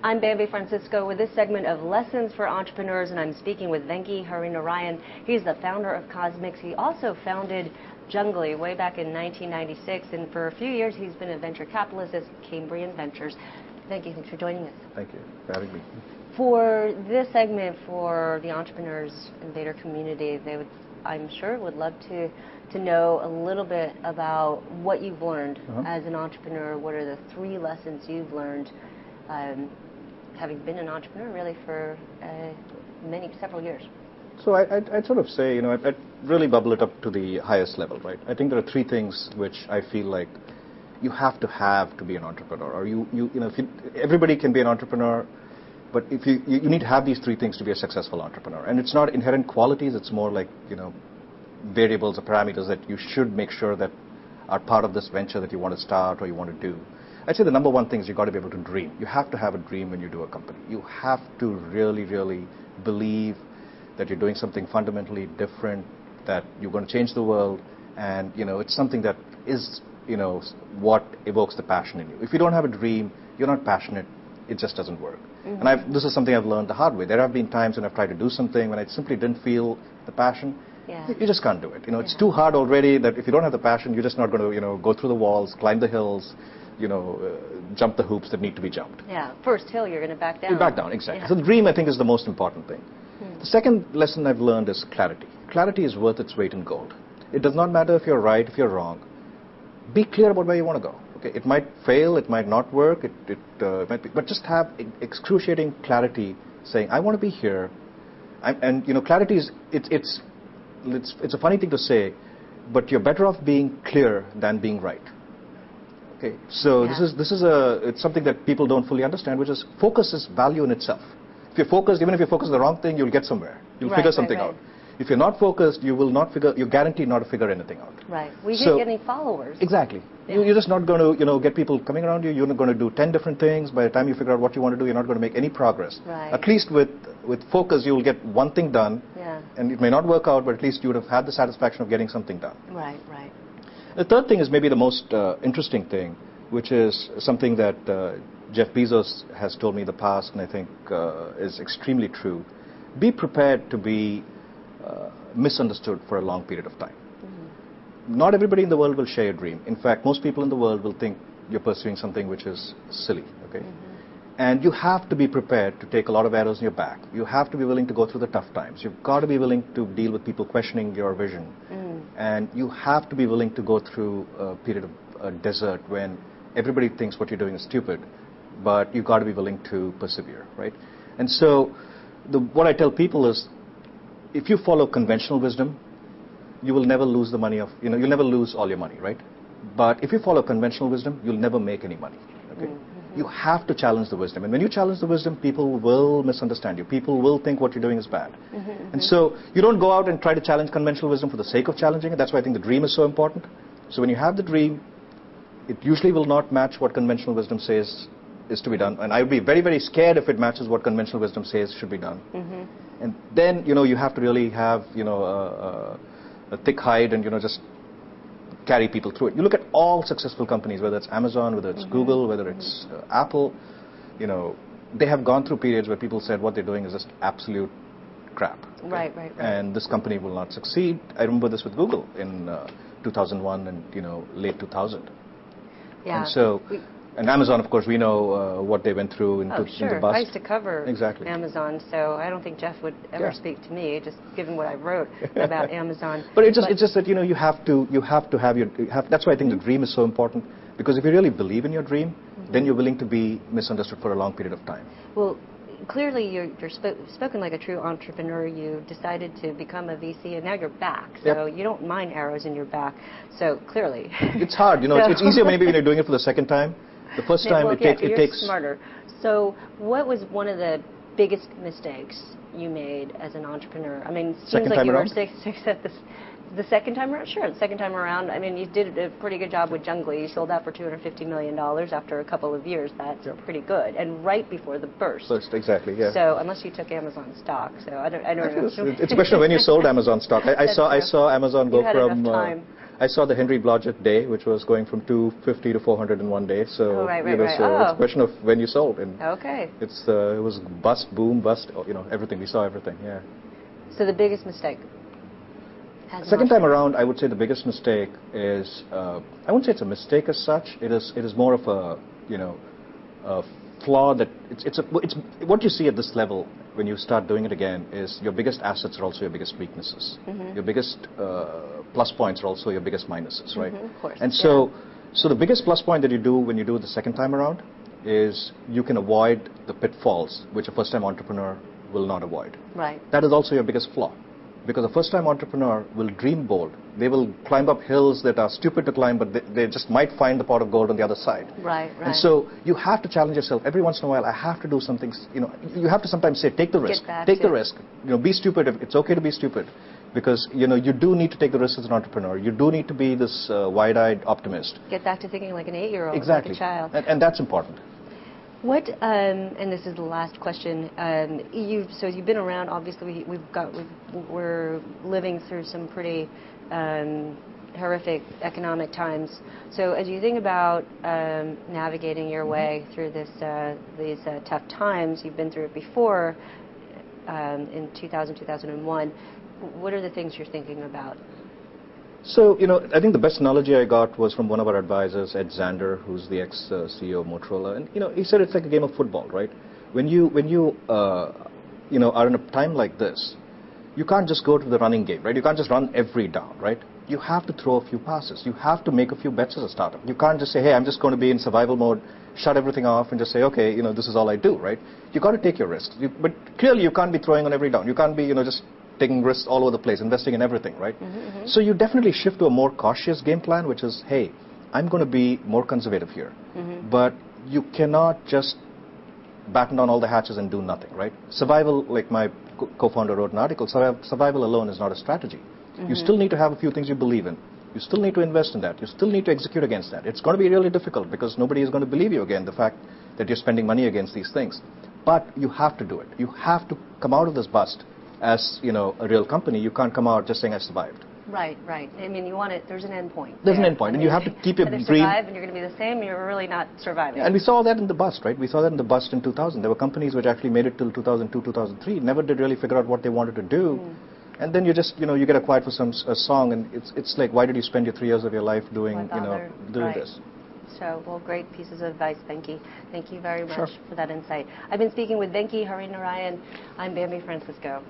I'm Bambi Francisco with this segment of Lessons for Entrepreneurs, and I'm speaking with Venki Harinarayan. He's the founder of Cosmix. He also founded Junglee way back in 1996, and for a few years he's been a venture capitalist at Cambrian Ventures. Venki, thanks for joining us. Thank you for having me. For this segment, for the entrepreneurs and Vader community, they would, I'm sure, would love to know a little bit about what you've learned as an entrepreneur. What are the 3 lessons you've learned, having been an entrepreneur really for several years? So I'd sort of say, I'd really bubble it up to the highest level, right? I think there are 3 things which I feel like you have to be an entrepreneur, or everybody can be an entrepreneur, but if you need to have these 3 things to be a successful entrepreneur. And it's not inherent qualities, it's more like, variables or parameters that you should make sure that are part of this venture that you want to start or you want to do. I'd say the number 1 thing is you've got to be able to dream. You have to have a dream when you do a company. You have to really, really believe that you're doing something fundamentally different, that you're going to change the world, and it's something that is what evokes the passion in you. If you don't have a dream, you're not passionate, it just doesn't work. And this is something I've learned the hard way. There have been times when I've tried to do something when I simply didn't feel the passion. You just can't do it. It's too hard already that if you don't have the passion, you're just not going to go through the walls, climb the hills, jump the hoops that need to be jumped. Yeah, first hill you're going to back down. You back down, exactly. Yeah. So the dream, I think, is the most important thing. The second lesson I've learned is clarity. Clarity is worth its weight in gold. It does not matter if you're right, if you're wrong. Be clear about where you want to go. Okay, it might fail, it might not work, it might be, but just have excruciating clarity, saying, I want to be here. Clarity is it's a funny thing to say, but you're better off being clear than being right. Okay, so it's something that people don't fully understand, which is focus is value in itself. If you're focused, even if you focus on the wrong thing, you'll get somewhere. You'll figure something out. If you're not focused, you're guaranteed not to figure anything out. Right. We didn't get any followers. Exactly. Yeah. You're just not going to, get people coming around you. You're not going to do 10 different things. By the time you figure out what you want to do, you're not going to make any progress. Right. At least with focus, you'll get one thing done. Yeah. And it may not work out, but at least you would have had the satisfaction of getting something done. Right, right. The third thing is maybe the most interesting thing, which is something that Jeff Bezos has told me in the past, and I think is extremely true. Be prepared to be misunderstood for a long period of time. Not everybody in the world will share your dream. In fact, most people in the world will think you're pursuing something which is silly. Okay, and you have to be prepared to take a lot of arrows in your back. You have to be willing to go through the tough times. You've got to be willing to deal with people questioning your vision, and you have to be willing to go through a period of a desert when everybody thinks what you're doing is stupid, but you've got to be willing to persevere, right? And so, what I tell people is, if you follow conventional wisdom, you will never lose the money you'll never lose all your money, right? But if you follow conventional wisdom, you'll never make any money, okay? You have to challenge the wisdom. And when you challenge the wisdom, people will misunderstand you. People will think what you're doing is bad. And so you don't go out and try to challenge conventional wisdom for the sake of challenging it. That's why I think the dream is so important. So when you have the dream, it usually will not match what conventional wisdom says is to be done. And I would be very, very scared if it matches what conventional wisdom says should be done. And then, you have to really have, a thick hide and, just carry people through it. You look at all successful companies, whether it's Amazon, whether it's Google, whether it's Apple, they have gone through periods where people said what they're doing is just absolute crap. Okay? Right. And this company will not succeed. I remember this with Google in 2001 and, late 2000. Yeah. And so... And Amazon, of course, we know what they went through in the bust. I used to cover Amazon, so I don't think Jeff would ever speak to me, just given what I wrote about Amazon. But it's just that you have to have that's why I think the dream is so important, because if you really believe in your dream, then you're willing to be misunderstood for a long period of time. Well, clearly you're spoken like a true entrepreneur. You decided to become a VC, and now you're back. So you don't mind arrows in your back. So clearly, it's hard. It's easier maybe when you're doing it for the second time. The first time it takes smarter. So what was one of the biggest mistakes you made as an entrepreneur? I mean, it seems like you were the second time around. Sure, the second time around. I mean, you did a pretty good job with Junglee. You sold that for $250 million after a couple of years. That's pretty good, and right before the burst. Exactly, yeah. So unless you took Amazon stock, so I don't know. It's a question of when you sold Amazon stock. I saw Amazon go from I saw the Henry Blodgett day, which was going from 250 to 400 in one day. So, right. so it's a question of when you sold. And Okay. it was bust, boom, bust, everything. We saw everything, yeah. So the biggest mistake? Second time around, I would say the biggest mistake is, I wouldn't say it's a mistake as such. It is more of a flaw that it's what you see at this level when you start doing it again is your biggest assets are also your biggest weaknesses. Your biggest plus points are also your biggest minuses, right? Of course. And so the biggest plus point that you do when you do it the second time around is you can avoid the pitfalls which a first-time entrepreneur will not avoid. Right. That is also your biggest flaw. Because a first-time entrepreneur will dream bold. They will climb up hills that are stupid to climb, but they just might find the pot of gold on the other side. Right. And so you have to challenge yourself. Every once in a while, I have to do something, you have to sometimes say, take the risk. Take the risk. Be stupid. It's okay to be stupid. Because, you do need to take the risk as an entrepreneur. You do need to be this wide-eyed optimist. Get back to thinking like an 8-year-old, exactly. like a child. And that's important. What, and this is the last question, you've been around, obviously we're living through some pretty horrific economic times. So as you think about navigating your way through these tough times, you've been through it before in 2000, 2001, what are the things you're thinking about? So, I think the best analogy I got was from one of our advisors, Ed Zander, who's the ex-CEO of Motorola. And, he said it's like a game of football, right? When you are in a time like this, you can't just go to the running game, right? You can't just run every down, right? You have to throw a few passes. You have to make a few bets as a startup. You can't just say, hey, I'm just going to be in survival mode, shut everything off, and just say, okay, this is all I do, right? You got to take your risks. But clearly, you can't be throwing on every down. You can't be, just taking risks all over the place, investing in everything, right? So you definitely shift to a more cautious game plan, which is, hey, I'm going to be more conservative here. But you cannot just batten down all the hatches and do nothing, right? Survival, like my co-founder wrote an article, survival alone is not a strategy. You still need to have a few things you believe in. You still need to invest in that. You still need to execute against that. It's going to be really difficult because nobody is going to believe you again, the fact that you're spending money against these things. But you have to do it. You have to come out of this bust as, a real company. You can't come out just saying I survived. Right. I mean, there's an end point. There's an end point, and you have to keep your dream. Survive and you're going to be the same, you're really not surviving. And we saw that in the bust, right? We saw that in the bust in 2000. There were companies which actually made it till 2002, 2003, never did really figure out what they wanted to do. And then you just, you get acquired for a song, and it's like, why did you spend your 3 years of your life doing this? So, well, great pieces of advice, Venki. Thank you very much for that insight. I've been speaking with Venki Harinarayan. I'm Bambi Francisco.